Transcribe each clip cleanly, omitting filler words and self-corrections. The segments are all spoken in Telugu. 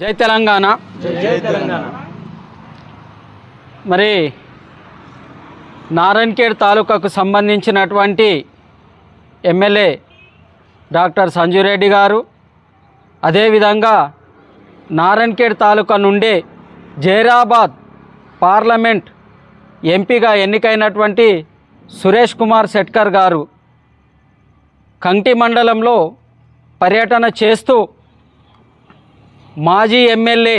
జై తెలంగాణ. జై తెలంగాణ. మరి నారాయణఖేడ్ తాలూకాకు సంబంధించినటువంటి ఎమ్మెల్యే డాక్టర్ సంజీవ్ రెడ్డి గారు, అదేవిధంగా నారాయణఖేడ్ తాలూకా నుండి జైరాబాద్ పార్లమెంట్ ఎంపీగా ఎన్నికైనటువంటి సురేష్ కుమార్ శెట్కర్ గారు కంటి మండలంలో పర్యటన చేస్తూ మాజీ ఎమ్మెల్యే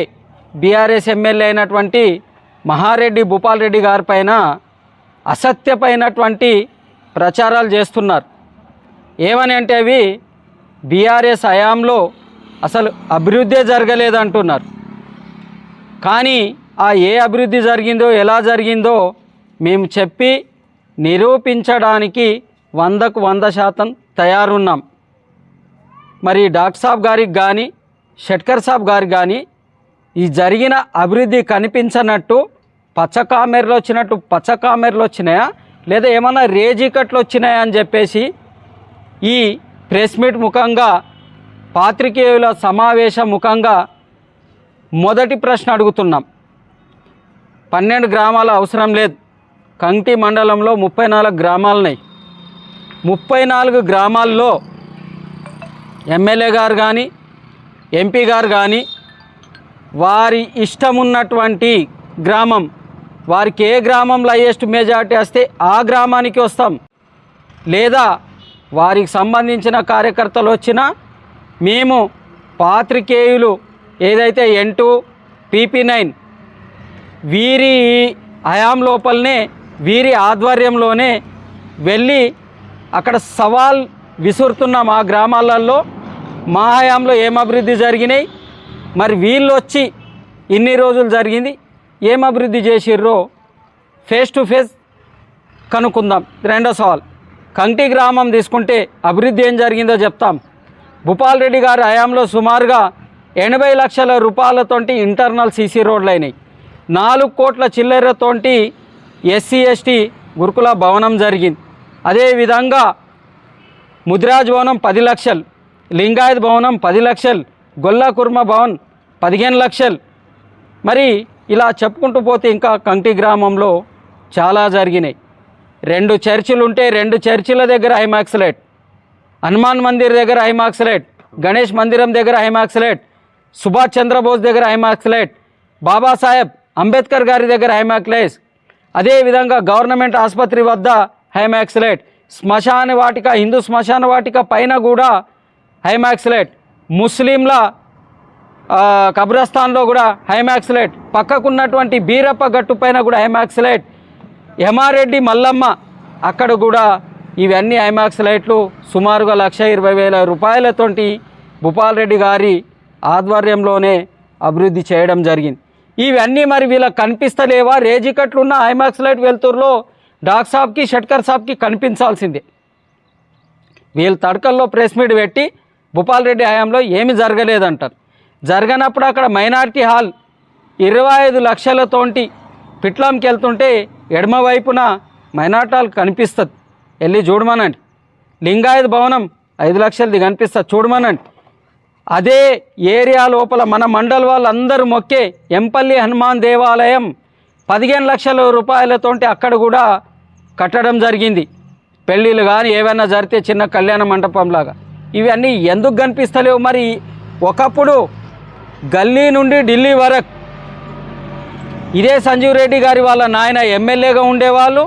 బీఆర్ఎస్ ఎమ్మెల్యే అయినటువంటి మహారెడ్డి భూపాల్ రెడ్డి గారి పైన అసత్యమైనటువంటి ప్రచారాలు చేస్తున్నారు. ఏమని అంటే అవి బీఆర్ఎస్ హయాంలో అసలు అభివృద్ధి జరగలేదంటున్నారు. కానీ ఆ ఏ అభివృద్ధి జరిగిందో ఎలా జరిగిందో మేము చెప్పి నిరూపించడానికి 100కు 100% తయారున్నాం. మరి డాక్టర్ సాబ్ గారికి కానీ షెట్కర్ సాబ్ గారికి కానీ ఈ జరిగిన అభివృద్ధి కనిపించనట్టు పచ్చ కామెర్లు వచ్చినట్టు పచ్చ కామెర్లు వచ్చినాయా లేదా ఏమన్నా రేజికట్లు వచ్చినాయా అని చెప్పేసి ఈ ప్రెస్ మీట్ ముఖంగా పాత్రికేయుల సమావేశం ముఖంగా మొదటి ప్రశ్న అడుగుతున్నాం. 12 గ్రామాల అవసరం లేదు. కంటి మండలంలో 34 గ్రామాలున్నాయి. 34 గ్రామాల్లో ఎమ్మెల్యే గారు కానీ ఎంపీ గారు కానీ వారి ఇష్టం ఉన్నటువంటి గ్రామం, వారికి ఏ గ్రామంలో హైయెస్ట్ మెజారిటీ వస్తే ఆ గ్రామానికి వస్తాం, లేదా వారికి సంబంధించిన కార్యకర్తలు వచ్చినా మేము పాత్రికేయులు ఏదైతే N2 PP9 వీరి హయాం లోపలనే వీరి ఆధ్వర్యంలోనే వెళ్ళి అక్కడ సవాల్ విసురుతున్నాం. ఆ గ్రామాలలో మా హయాంలో ఏం అభివృద్ధి జరిగినాయి, మరి వీళ్ళు వచ్చి ఇన్ని రోజులు జరిగింది ఏం అభివృద్ధి చేసిర్రో ఫేస్ టు ఫేస్ కనుక్కుందాం. రెండో సవాల్, కంటి గ్రామం తీసుకుంటే అభివృద్ధి ఏం జరిగిందో చెప్తాం. భూపాల్ రెడ్డి గారి హయాంలో సుమారుగా 80 లక్షల రూపాయలతోటి ఇంటర్నల్ సీసీ రోడ్లు అయినాయి. 4 కోట్ల చిల్లరతోటి SC/ST గురుకుల భవనం జరిగింది. అదేవిధంగా ముదిరాజ్ భవనం 10 లక్షలు, లింగాయత్ భవనం 10 లక్షలు, గొల్లా కుర్మ భవన్ 15 లక్షలు. మరి ఇలా చెప్పుకుంటూ పోతే ఇంకా కంటి గ్రామంలో చాలా జరిగినాయి. 2 చర్చిలు ఉంటే 2 చర్చిల దగ్గర హైమాక్స్లైట్, హనుమాన్ మందిర్ దగ్గర హైమాక్స్లైట్, గణేష్ మందిరం దగ్గర హైమాక్స్లైట్, సుభాష్ చంద్రబోస్ దగ్గర హైమాక్స్లైట్, బాబాసాహెబ్ అంబేద్కర్ గారి దగ్గర హైమాక్లైట్, అదేవిధంగా గవర్నమెంట్ ఆసుపత్రి వద్ద హైమాక్స్లైట్, శ్మశాన వాటిక హిందూ శ్మశాన వాటిక పైన కూడా హైమాక్స్లైట్, ముస్లింల కబ్రస్థాన్లో కూడా హైమాక్స్లైట్, పక్కకున్నటువంటి బీరప్ప గట్టు పైన కూడా హైమాక్స్లైట్, హెమారెడ్డి మల్లమ్మ అక్కడ కూడా ఇవన్నీ హైమాక్స్లైట్లు సుమారుగా 1,20,000 రూపాయలతోటి భూపాల్ రెడ్డి గారి ఆధ్వర్యంలోనే అభివృద్ధి చేయడం జరిగింది. ఇవన్నీ మరి వీళ్ళకి కనిపిస్తలేవా? రేజికట్లున్న హైమాక్స్లైట్ వెలుతురులో డాక్టర్ సాబ్కి షెట్కర్ సాబ్కి కనిపించాల్సిందే. వీళ్ళు తడకల్లో ప్రెస్ మీట్ పెట్టి భూపాల్ రెడ్డి హయాంలో ఏమి జరగలేదంటారు. జరగనప్పుడు అక్కడ మైనారిటీ హాల్ 25 లక్షలతోటి పిట్లంకి వెళ్తుంటే ఎడమ వైపున మైనారిటీ హాల్ కనిపిస్తుంది, వెళ్ళి చూడమనండి. లింగాయత్ భవనం 5 లక్షలది కనిపిస్తుంది, చూడమనండి. అదే ఏరియా లోపల మన మండల్ వాళ్ళందరూ మొక్కే ఎంపల్లి హనుమాన్ దేవాలయం 15 లక్షల రూపాయలతోటి అక్కడ కూడా కట్టడం జరిగింది. పెళ్ళిళ్ళు కానీ ఏవైనా జరిగితే చిన్న కళ్యాణ మండపంలాగా. ఇవన్నీ ఎందుకు కనిపిస్తలేవు? మరి ఒకప్పుడు గల్లీ నుండి ఢిల్లీ వరకు ఇదే సంజీవ్ రెడ్డి గారి వాళ్ళ నాయన ఎమ్మెల్యేగా ఉండేవాళ్ళు,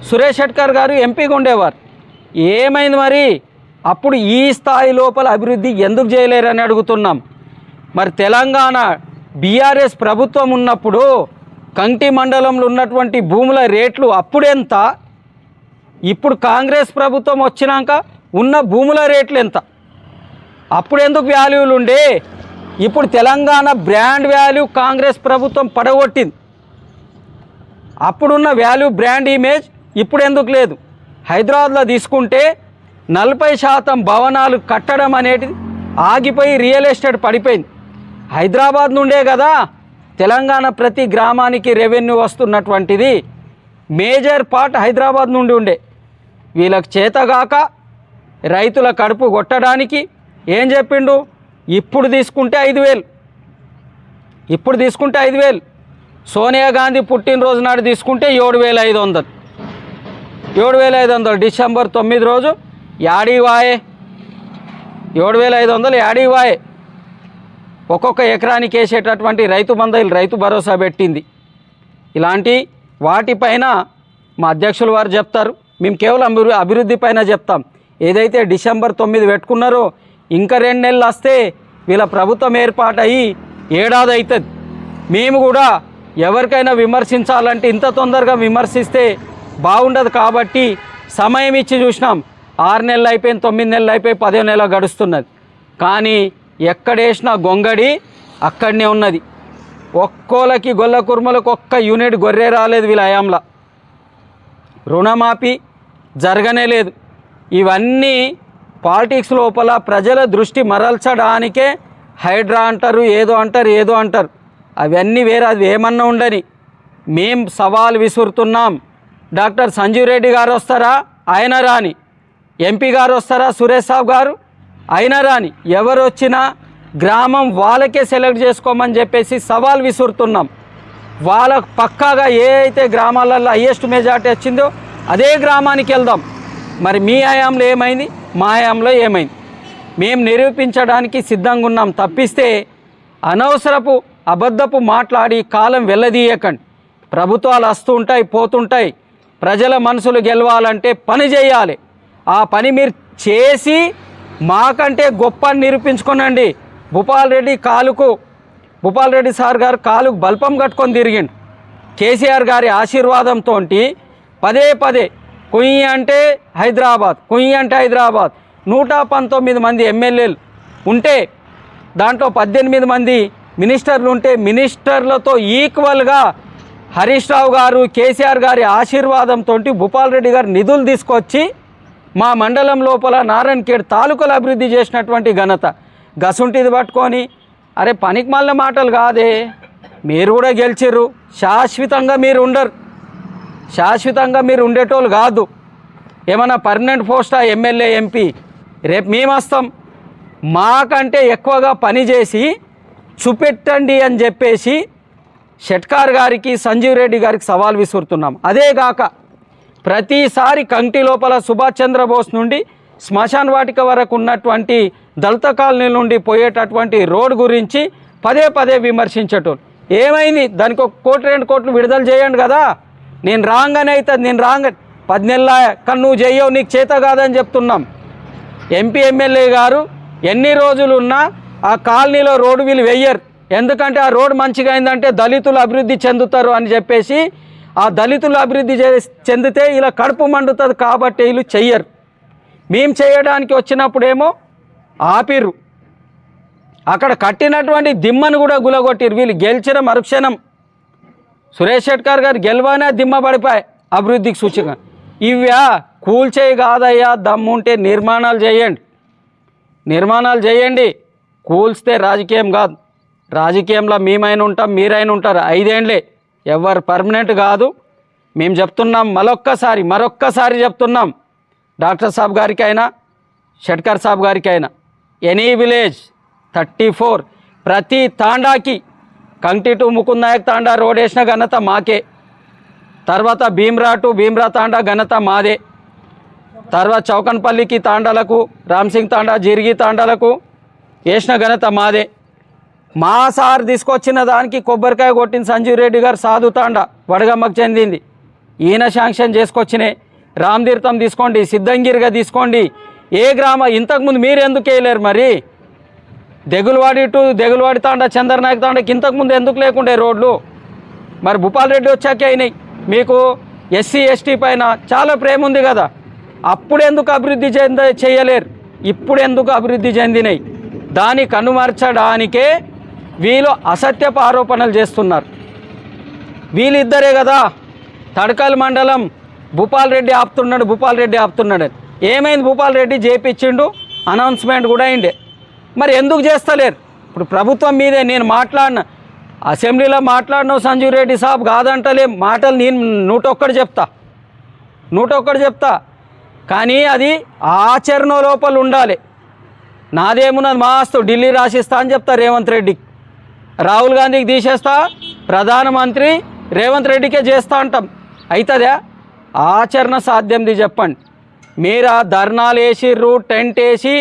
సురేష్ శెట్కర్ గారు ఎంపీగా ఉండేవారు. ఏమైంది మరి? అప్పుడు ఈ స్థాయి లోపల అభివృద్ధి ఎందుకు చేయలేరని అడుగుతున్నాం. మరి తెలంగాణ బీఆర్ఎస్ ప్రభుత్వం ఉన్నప్పుడు కంటి మండలంలో ఉన్నటువంటి భూముల రేట్లు అప్పుడెంత, ఇప్పుడు కాంగ్రెస్ ప్రభుత్వం వచ్చినాక ఉన్న భూముల రేట్లు ఎంత? అప్పుడు ఎందుకు వాల్యూలు ఉండే? ఇప్పుడు తెలంగాణ బ్రాండ్ వాల్యూ కాంగ్రెస్ ప్రభుత్వం పడగొట్టింది. అప్పుడున్న వాల్యూ బ్రాండ్ ఇమేజ్ ఇప్పుడు ఎందుకు లేదు? హైదరాబాద్లో తీసుకుంటే 40% భవనాలు కట్టడం అనేది ఆగిపోయి రియల్ ఎస్టేట్ పడిపోయింది. హైదరాబాద్ నుండే కదా తెలంగాణ ప్రతి గ్రామానికి రెవెన్యూ వస్తున్నటువంటిది. మేజర్ పార్ట్ హైదరాబాద్ నుండి ఉండే. వీళ్ళకి చేతగాక రైతుల కడుపు కొట్టడానికి ఏం చెప్పిండు, ఇప్పుడు తీసుకుంటే 5,000, ఇప్పుడు తీసుకుంటే 5,000. సోనియా గాంధీ పుట్టినరోజు నాడు తీసుకుంటే 7,500. 7,500 డిసెంబర్ 9 రోజు యాడికి వాయే? 7,500 యాడికి వాయే? ఒక్కొక్క ఎకరానికి వేసేటటువంటి రైతు బంధువులు రైతు భరోసా పెట్టింది. ఇలాంటి వాటిపైన మా అధ్యక్షులు వారు చెప్తారు. మేము కేవలం అభివృద్ధి పైన చెప్తాం. ఏదైతే డిసెంబర్ 9 పెట్టుకున్నారో ఇంకా 2 నెలలు వస్తే వీళ్ళ ప్రభుత్వం ఏర్పాటయ్యి ఏడాది అవుతుంది. మేము కూడా ఎవరికైనా విమర్శించాలంటే ఇంత తొందరగా విమర్శిస్తే బాగుండదు కాబట్టి సమయం ఇచ్చి చూసినాం. 6 నెలలు అయిపోయింది, 9 నెలలు అయిపోయి 10వ నెల గడుస్తున్నది. కానీ ఎక్కడేసినా గొంగడి అక్కడనే ఉన్నది. ఒక్కోలకి గొల్ల కుర్మలకు ఒక్క యూనిట్ గొర్రె రాలేదు వీళ్ళ హయాంలో. రుణమాఫీ జరగనే లేదు. ఇవన్నీ పాలిటిక్స్ లోపల ప్రజల దృష్టి మరల్చడానికే హైడ్రా అంటారు, ఏదో అంటారు. అవన్నీ వేరే, అది ఏమన్నా ఉండని మేం సవాల్ విసురుతున్నాం. డాక్టర్ సంజీవ్ రెడ్డి గారు వస్తారా? ఆయన రాని. ఎంపీ గారు వస్తారా? సురేష్ సాబ్ గారు? ఆయన రాని. ఎవరు వచ్చినా గ్రామం వాళ్ళకే సెలెక్ట్ చేసుకోమని చెప్పేసి సవాల్ విసురుతున్నాం. వాళ్ళకు పక్కాగా ఏ అయితే గ్రామాలలో హయ్యెస్ట్ మెజార్టీ వచ్చిందో అదే గ్రామానికి వెళ్దాం. మరి మీ హయాంలో ఏమైంది, మా హయాంలో ఏమైంది, మేము నిరూపించడానికి సిద్ధంగా ఉన్నాం. తప్పిస్తే అనవసరపు అబద్ధపు మాట్లాడి కాలం వెళ్ళదీయకండి. ప్రభుత్వాలు వస్తుంటాయి, పోతుంటాయి. ప్రజల మనసులు గెలవాలంటే పని చేయాలి. ఆ పని మీరు చేసి మాకంటే గొప్ప నిరూపించుకోనండి. భూపాల్ రెడ్డి సార్ గారు కాలుకు బల్పం కట్టుకొని తిరిగిండు. కేసీఆర్ గారి ఆశీర్వాదంతో పదే కుయ్యి అంటే హైదరాబాద్ 119 మంది ఎమ్మెల్యేలు ఉంటే దాంట్లో 18 మంది మినిస్టర్లు ఉంటే మినిస్టర్లతో ఈక్వల్గా హరీష్ రావు గారు కేసీఆర్ గారి ఆశీర్వాదంతో భూపాల్ రెడ్డి గారు నిధులు తీసుకొచ్చి మా మండలం లోపల నారాయణఖేడ్ తాలూకాలు అభివృద్ధి చేసినటువంటి ఘనత. గసుంటిది పట్టుకొని అరే పనికి మాలిన మాటలు కాదే. మీరు కూడా గెలిచిర్రు, శాశ్వతంగా మీరు ఉండరు, శాశ్వతంగా మీరు ఉండేటోళ్ళు కాదు. ఏమన్నా పర్మనెంట్ పోస్టా ఎమ్మెల్యే ఎంపీ? రేపు మేము వస్తాం. మాకంటే ఎక్కువగా పనిచేసి చూపెట్టండి అని చెప్పేసి షెట్కార్ గారికి సంజీవ్ రెడ్డి గారికి సవాల్ విసురుతున్నాం. అదేగాక ప్రతిసారి కంటి లోపల సుభాష్ చంద్రబోస్ నుండి శ్మశాన్ వాటిక వరకు ఉన్నటువంటి దళిత కాలనీ నుండి పోయేటటువంటి రోడ్ గురించి పదే విమర్శించేటోళ్ళు. ఏమైంది? దానికి 1 కోటి 2 కోట్లు విడుదల చేయండి కదా. నేను రాగానే అవుతుంది, నేను 10 నెలల కానీ నువ్వు చెయ్యవు, నీకు చేత కాదని చెప్తున్నాం. ఎంపీ ఎమ్మెల్యే గారు ఎన్ని రోజులున్నా ఆ కాలనీలో రోడ్డు వీళ్ళు వెయ్యరు. ఎందుకంటే ఆ రోడ్డు మంచిగా అయిందంటే దళితులు అభివృద్ధి చెందుతారు అని చెప్పేసి, ఆ దళితులు అభివృద్ధి చెందితే ఇలా కడుపు మండుతుంది కాబట్టి వీళ్ళు చెయ్యరు. మేము చేయడానికి వచ్చినప్పుడేమో ఆపిర్రు. అక్కడ కట్టినటువంటి దిమ్మను కూడా గులగొట్టిరు. వీళ్ళు గెలిచిన మరుక్షణం సురేష్ షెట్కార్ గారు గెలవనే దిమ్మ పడిపోయి అభివృద్ధికి సూచిక. ఇవ్యా కూల్చేయి కాదయ్యా, దమ్ముంటే నిర్మాణాలు చేయండి. కూల్స్తే రాజకీయం కాదు. రాజకీయంలో మేమైనా ఉంటాం, మీరైనా ఉంటారు. 5 ఏండ్లే, ఎవరు పర్మనెంట్ కాదు. మేము చెప్తున్నాం, మరొక్కసారి చెప్తున్నాం. డాక్టర్ సాబ్ గారికి అయినా షెట్కర్ సాబ్ గారికి అయినా ఎనీ విలేజ్ 34 ప్రతి తాండాకి కంటి టు ముకుందాయక్ తాండా రోడ్ వేసిన ఘనత మాకే. తర్వాత భీమ్రా తాండా ఘనత మాదే. తర్వాత చౌకన్పల్లికి తాండాలకు, రామ్సింగ్ తాండా, జిర్గి తాండాలకు వేసిన ఘనత మాదే. మా సార్ తీసుకొచ్చిన దానికి కొబ్బరికాయ కొట్టిన సంజీవ్ రెడ్డి గారు సాధు తాండా వడగమ్మకు చెందింది. ఈయన శాంక్షన్ చేసుకొచ్చినాయి. రామతీర్థం తీసుకోండి, సిద్ధంగిరిగా తీసుకోండి. ఏ గ్రామ ఇంతకుముందు మీరు ఎందుకు వేయలేరు? మరి దెగులవాడి తాండా, చంద్రనాయక్ తాండాకి ఇంతకుముందు ఎందుకు లేకుండే రోడ్లు? మరి భూపాల్ రెడ్డి వచ్చాకే అయినాయి. మీకు ఎస్సీ ఎస్టీ పైన చాలా ప్రేమ ఉంది కదా, అప్పుడు ఎందుకు అభివృద్ధి చేయలేరు? ఇప్పుడు ఎందుకు అభివృద్ధి చెందినాయి? దాన్ని కనుమర్చడానికే వీళ్ళు అసత్యపు ఆరోపణలు చేస్తున్నారు. వీళ్ళిద్దరే కదా తడకల్ మండలం భూపాల్ రెడ్డి ఆపుతున్నాడు. ఏమైంది? భూపాల్ రెడ్డి చేపించిండు, అనౌన్స్మెంట్ కూడా అయిండే. మరి ఎందుకు చేస్తలేరు? ఇప్పుడు ప్రభుత్వం మీదే నేను అసెంబ్లీలో మాట్లాడినావు సంజీవ్ రెడ్డి సాబ్ కాదంటలేం. మాటలు నేను 101 చెప్తా. కానీ అది ఆచరణ లోపల ఉండాలి. నాదేమున్నది మాస్తు ఢిల్లీ రాసిస్తా అని చెప్తా రేవంత్ రెడ్డికి. రాహుల్ గాంధీకి తీసేస్తా, ప్రధానమంత్రి రేవంత్ రెడ్డికే చేస్తా అంటాం. అవుతుందా? ఆచరణ సాధ్యంది చెప్పండి. మీరు ఆ ధర్నాలు వేసిర్రు, టెంట్ వేసి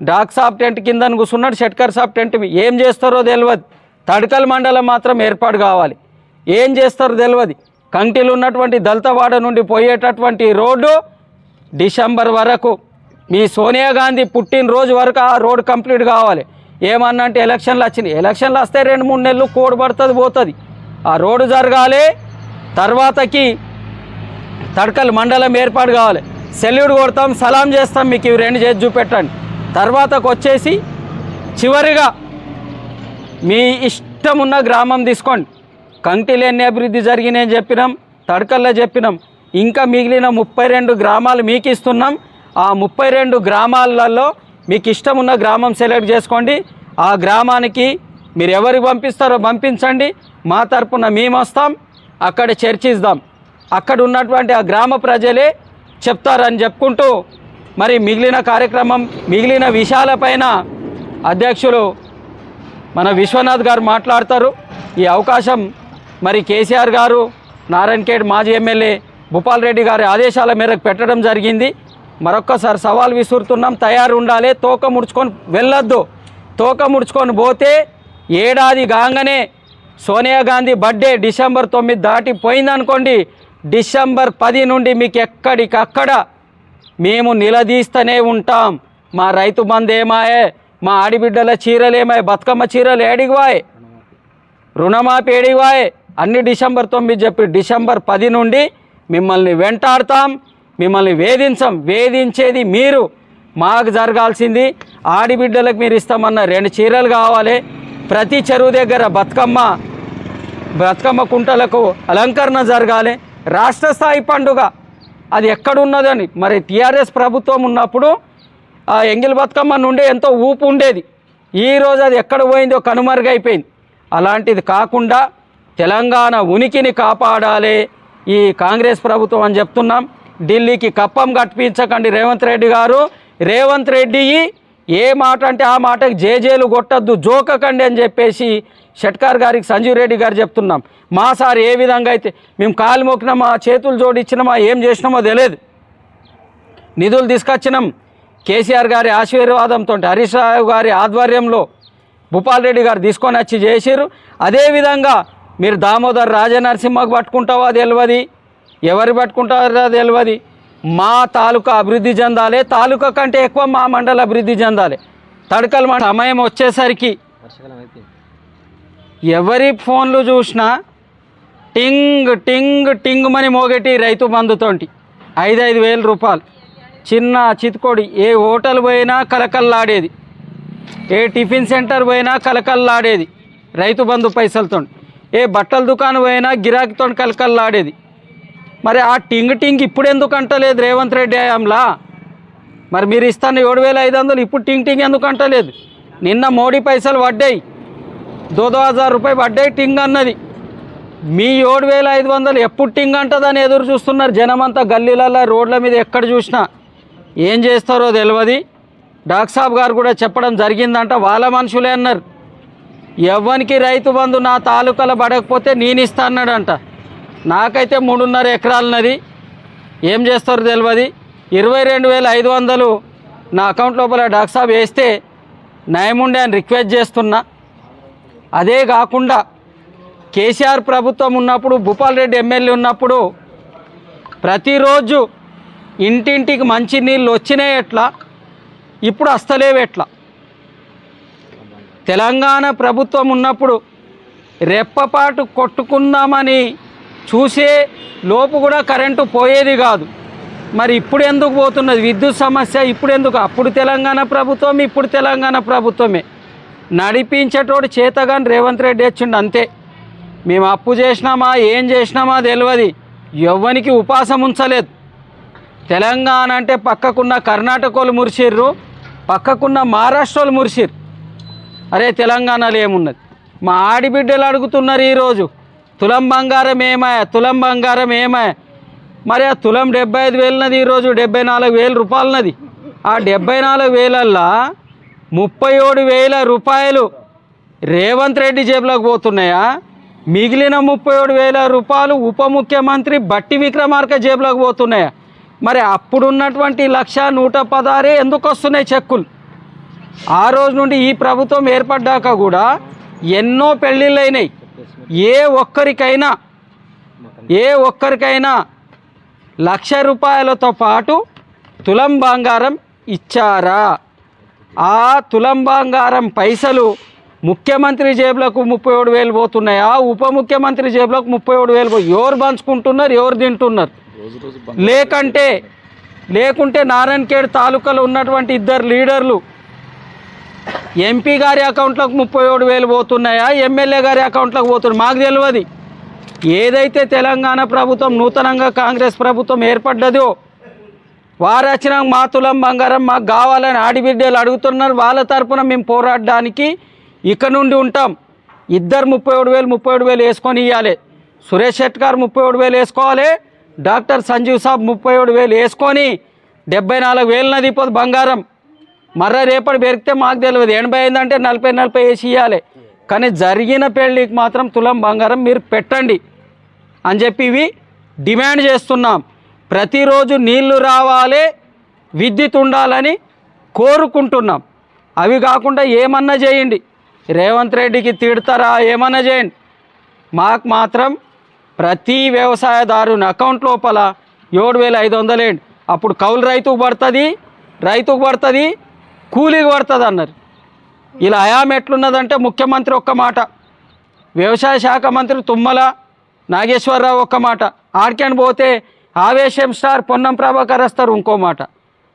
డాక్ సాబ్ టెంట్ కింద కూర్చున్నాడు, షట్కర్ సాబ్ టెంట్ ఏం చేస్తారో తెలియదు. తడకల్ మండలం మాత్రం ఏర్పాటు కావాలి. ఏం చేస్తారో తెలియదు. కంటిలో ఉన్నటువంటి దళితవాడ నుండి పోయేటటువంటి రోడ్డు డిసెంబర్ వరకు, మీ సోనియా గాంధీ పుట్టినరోజు వరకు ఆ రోడ్ కంప్లీట్ కావాలి. ఏమన్నా అంటే ఎలక్షన్లు వచ్చినాయి, ఎలక్షన్లు వస్తే 2-3 నెలలు కోడ్ పడుతుంది, పోతుంది. ఆ రోడ్డు జరగాలి. తర్వాతకి తడకల్ మండలం ఏర్పాటు కావాలి. సెల్యూట్ కొడతాం, సలాం చేస్తాం, మీకు ఇవి 2 చేసి చూపెట్టండి. తర్వాతకు వచ్చేసి చివరిగా మీ ఇష్టం ఉన్న గ్రామం తీసుకోండి. కంటిలో ఎన్ని అభివృద్ధి జరిగినాయని చెప్పినాం, తడకల్లో చెప్పినాం. ఇంకా మిగిలిన 32 గ్రామాలు మీకు ఇస్తున్నాం. ఆ 32 గ్రామాలలో మీకు ఇష్టం ఉన్న గ్రామం సెలెక్ట్ చేసుకోండి. ఆ గ్రామానికి మీరు ఎవరికి పంపిస్తారో పంపించండి. మా తరపున మేము వస్తాం, అక్కడ చర్చిద్దాం. అక్కడ ఉన్నటువంటి ఆ గ్రామ ప్రజలే చెప్తారని చెప్పుకుంటూ మరి మిగిలిన కార్యక్రమం, మిగిలిన విషయాలపైన అధ్యక్షులు మన విశ్వనాథ్ గారు మాట్లాడతారు. ఈ అవకాశం మరి కేసీఆర్ గారు, నారాయణఖేడ్ మాజీ ఎమ్మెల్యే భూపాల్ రెడ్డి గారి ఆదేశాల మేరకు పెట్టడం జరిగింది. మరొక్కసారి సవాల్ విసురుతున్నాం, తయారు ఉండాలి. తోక ముడుచుకొని వెళ్ళొద్దు. తోక ముడుచుకొని పోతే ఏడాది కాగానే సోనియా గాంధీ బర్త్డే డిసెంబర్ 9 దాటిపోయిందనుకోండి, డిసెంబర్ 10 నుండి మీకు ఎక్కడికక్కడ మేము నిలదీస్తూనే ఉంటాం. మా రైతు బంధు ఏమాయే, మా ఆడిబిడ్డల చీరలు ఏమాయే, బతుకమ్మ చీరలు ఏడిగివాయే, రుణమాఫీ ఏడిగివాయే, అన్ని డిసెంబర్ 9 చెప్పి డిసెంబర్ 10 నుండి మిమ్మల్ని వెంటాడతాం, మిమ్మల్ని వేధించేది మీరు. మాకు జరగాల్సింది ఆడిబిడ్డలకు మీరు ఇస్తామన్న 2 చీరలు కావాలి. ప్రతి చెరువు దగ్గర బతుకమ్మ కుంటలకు అలంకరణ జరగాలి. రాష్ట్ర స్థాయి పండుగ అది ఎక్కడున్నదని. మరి టీఆర్ఎస్ ప్రభుత్వం ఉన్నప్పుడు ఆ ఎంగిల్ బతుకమ్మ నుండి ఎంతో ఊపు ఉండేది. ఈరోజు అది ఎక్కడ పోయిందో కనుమరుగైపోయింది. అలాంటిది కాకుండా తెలంగాణ ఉనికిని కాపాడాలి ఈ కాంగ్రెస్ ప్రభుత్వం అని చెప్తున్నాం. ఢిల్లీకి కప్పం కట్టించకండి రేవంత్ రెడ్డి గారు. రేవంత్ రెడ్డి ఏ మాట అంటే ఆ మాటకి జేజేలు కొట్టద్దు, జోకకండి అని చెప్పేసి షట్కార్ గారికి సంజీవ్ రెడ్డి గారు చెప్తున్నాం. మా సార్ ఏ విధంగా అయితే మేము కాలు మొక్కినామా, చేతులు జోడించినామా, ఏం చేసినామో తెలియదు. నిధులు తీసుకొచ్చినాం కేసీఆర్ గారి ఆశీర్వాదంతో, హరీష్ రావు గారి ఆధ్వర్యంలో భూపాల్ రెడ్డి గారు తీసుకొని వచ్చి చేసిరు. అదేవిధంగా మీరు దామోదర్ రాజనరసింహకు పట్టుకుంటావో తెలియదు, ఎవరు పట్టుకుంటారో తెలియదు. మా తాలూకా అభివృద్ధి చెందాలి, తాలూకా కంటే ఎక్కువ మా మండల అభివృద్ధి చెందాలి. తడకల సమయం వచ్చేసరికి ఎవరి ఫోన్లు చూసినా టింగ్ టింగ్ టింగ్ మని మోగేటి రైతు బంధుతోటి 5,000 రూపాయలు. చిన్న చితుకోడి ఏ హోటల్ పోయినా కలకల్లాడేది, ఏ టిఫిన్ సెంటర్ పోయినా కలకల్లాడేది రైతు బంధు పైసలతో. ఏ బట్టల దుకాణం పోయినా గిరాకీతో కలకల్లాడేది. మరి ఆ టింగ్ ఇప్పుడు ఎందుకు అంటలేదు రేవంత్ రెడ్డి హయాంలా? మరి మీరు ఇస్తాను 7,500, ఇప్పుడు టింగ్ ఎందుకు అంటలేదు? నిన్న మోడీ పైసలు పడ్డాయి, 2,000 రూపాయలు పడ్డాయి, టింగ్ అన్నది. మీ 7,500 ఎప్పుడు టింగ్ అంటుందని ఎదురు చూస్తున్నారు జనమంతా. గల్లీలలో రోడ్ల మీద ఎక్కడ చూసినా ఏం చేస్తారో తెలియదు. డాక్ సాబ్ గారు కూడా చెప్పడం జరిగిందంట, వాళ్ళ మనుషులే అన్నారు, ఎవ్వనికి రైతు బంధు నా తాలూకాలో పడకపోతే నేను ఇస్తా అన్నాడంట. నాకైతే 3.5 ఎకరాలున్నది, ఏం చేస్తారో తెలియదు. 22,500 నా అకౌంట్ లోపల డాక్ సాబ్ వేస్తే నయముండే అని రిక్వెస్ట్ చేస్తున్నా. అదే కాకుండా కేసీఆర్ ప్రభుత్వం ఉన్నప్పుడు, భూపాల్ రెడ్డి ఎమ్మెల్యే ఉన్నప్పుడు ప్రతిరోజు ఇంటింటికి మంచినీళ్ళు వచ్చినాయి ఎట్లా, ఇప్పుడు వస్తలేవు ఎట్లా? తెలంగాణ ప్రభుత్వం ఉన్నప్పుడు రెప్పపాటు కొట్టుకుందామని చూసే లోపు కూడా కరెంటు పోయేది కాదు. మరి ఇప్పుడు ఎందుకు పోతున్నది విద్యుత్ సమస్య? ఇప్పుడు ఎందుకు? అప్పుడు తెలంగాణ ప్రభుత్వం, ఇప్పుడు తెలంగాణ ప్రభుత్వమే. నడిపించేటోడు చేతగాని రేవంత్ రెడ్డి వచ్చిండు అంతే. మేము అప్పు చేసినామా, ఏం చేసినామా తెలియదు. ఎవ్వనికి ఉపాసం ఉంచలేదు. తెలంగాణ అంటే పక్కకున్న కర్ణాటకలు మురిసిర్రు, పక్కకున్న మహారాష్ట్రలు మురిసిర్రు. అరే తెలంగాణలో ఏమున్నది? మా ఆడిబిడ్డలు అడుగుతున్నారు ఈరోజు, తులం బంగారం ఏమాయ, తులం బంగారం ఏమాయ. మరి ఆ తులం 75,000 ఈరోజు 74,000 రూపాయలన్నది. ఆ 74,000ల్లో 37,000 రూపాయలు రేవంత్ రెడ్డి జేబులోకి పోతున్నాయా, మిగిలిన 37,000 రూపాయలు ఉప ముఖ్యమంత్రి బట్టి విక్రమార్క జేబులోకి పోతున్నాయా? మరి అప్పుడున్నటువంటి 1,116 ఎందుకు వస్తున్నాయి చెక్కులు? ఆ రోజు నుండి ఈ ప్రభుత్వం ఏర్పడ్డాక కూడా ఎన్నో పెళ్ళిళ్ళు అయినాయి. ఏ ఒక్కరికైనా 1,00,000 రూపాయలతో పాటు తులం బంగారం ఇచ్చారా? ఆ తులం బంగారం పైసలు ముఖ్యమంత్రి జేబులకు 37,000 పోతున్నాయా, ఉప ముఖ్యమంత్రి జేబులకు 37,000 ఎవరు పంచుకుంటున్నారు, ఎవరు తింటున్నారు? లేకుంటే నారాయణఖేడ్ తాలూకాలో ఉన్నటువంటి 2 లీడర్లు ఎంపీ గారి అకౌంట్లకు 37,000 పోతున్నాయా, ఎమ్మెల్యే గారి అకౌంట్లకు పోతున్నాయి? మాకు తెలియదు. ఏదైతే తెలంగాణ ప్రభుత్వం నూతనంగా కాంగ్రెస్ ప్రభుత్వం ఏర్పడ్డదో వారు వచ్చిన మా తులం బంగారం మాకు కావాలని ఆడిబిడ్డలు అడుగుతున్నారు. వాళ్ళ తరపున మేము పోరాడడానికి ఇక నుండి ఉంటాం. 37,000 వేసుకొని ఇవ్వాలి. సురేష్ శెట్టి గారు 37,000 వేసుకోవాలి. డాక్టర్ సంజీవ్ సాబ్ 37,000 వేసుకొని 74,000 దిపోదు బంగారం. మర్ర రేపటి పెరిగితే మాకు తెలియదు. 80 అయిందంటే 40 వేసి ఇవ్వాలి. కానీ జరిగిన పెళ్ళికి మాత్రం తులం బంగారం మీరు పెట్టండి అని చెప్పి ఇవి డిమాండ్ చేస్తున్నాం. ప్రతిరోజు నీళ్లు రావాలి, విద్యుత్ ఉండాలని కోరుకుంటున్నాం. అవి కాకుండా ఏమన్నా చేయండి, రేవంత్ రెడ్డికి తిడతారా ఏమన్నా చేయండి, మాకు మాత్రం ప్రతి వ్యవసాయదారుని అకౌంట్ లోపల 7,500 వేయండి. అప్పుడు కౌలు రైతుకు పడుతుంది, కూలీకి పడుతుంది అన్నారు. ఇలా హయాం ఎట్లున్నదంటే ముఖ్యమంత్రి ఒక్క మాట, వ్యవసాయ శాఖ మంత్రి తుమ్మల నాగేశ్వరరావు ఒక్క మాట, ఆడికని పోతే ఆవేశం స్టార్ పొన్నం ప్రభాకర్ వస్తారు ఇంకో మాట.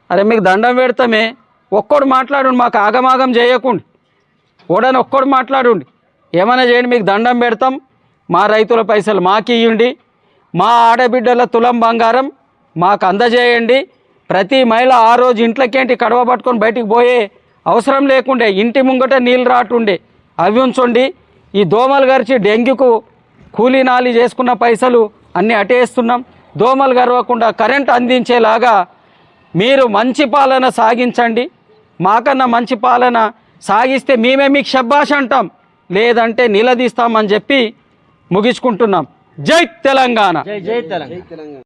అరే మీకు దండం పెడతామే, ఒక్కడు మాట్లాడండి, మాకు ఆగమాగం చేయకుండా ఓడని ఒక్కడు మాట్లాడండి, ఏమైనా చేయండి, మీకు దండం పెడతాం. మా రైతుల పైసలు మాకు ఇవ్వండి, మా ఆడబిడ్డల తులం బంగారం మాకు అందజేయండి. ప్రతి మహిళ ఆ రోజు ఇంట్లోకేంటి కడవ పట్టుకొని బయటికి పోయే అవసరం లేకుండే, ఇంటి ముంగట నీళ్ళు రాటుండే, అవి ఉంచండి. ఈ దోమలు గరిచి డెంగ్యూకు కూలీ నాలి చేసుకున్న పైసలు అన్నీ అటేస్తున్నాం. దోమలు గరవకుండా కరెంట్ అందించేలాగా మీరు మంచి పాలన సాగించండి. మాకన్నా మంచి పాలన సాగిస్తే మేమే మీకు శబ్బాష్ అంటాం, లేదంటే నిలదీస్తామని చెప్పి ముగించుకుంటున్నాం. జై తెలంగాణ. జై తెలంగాణ.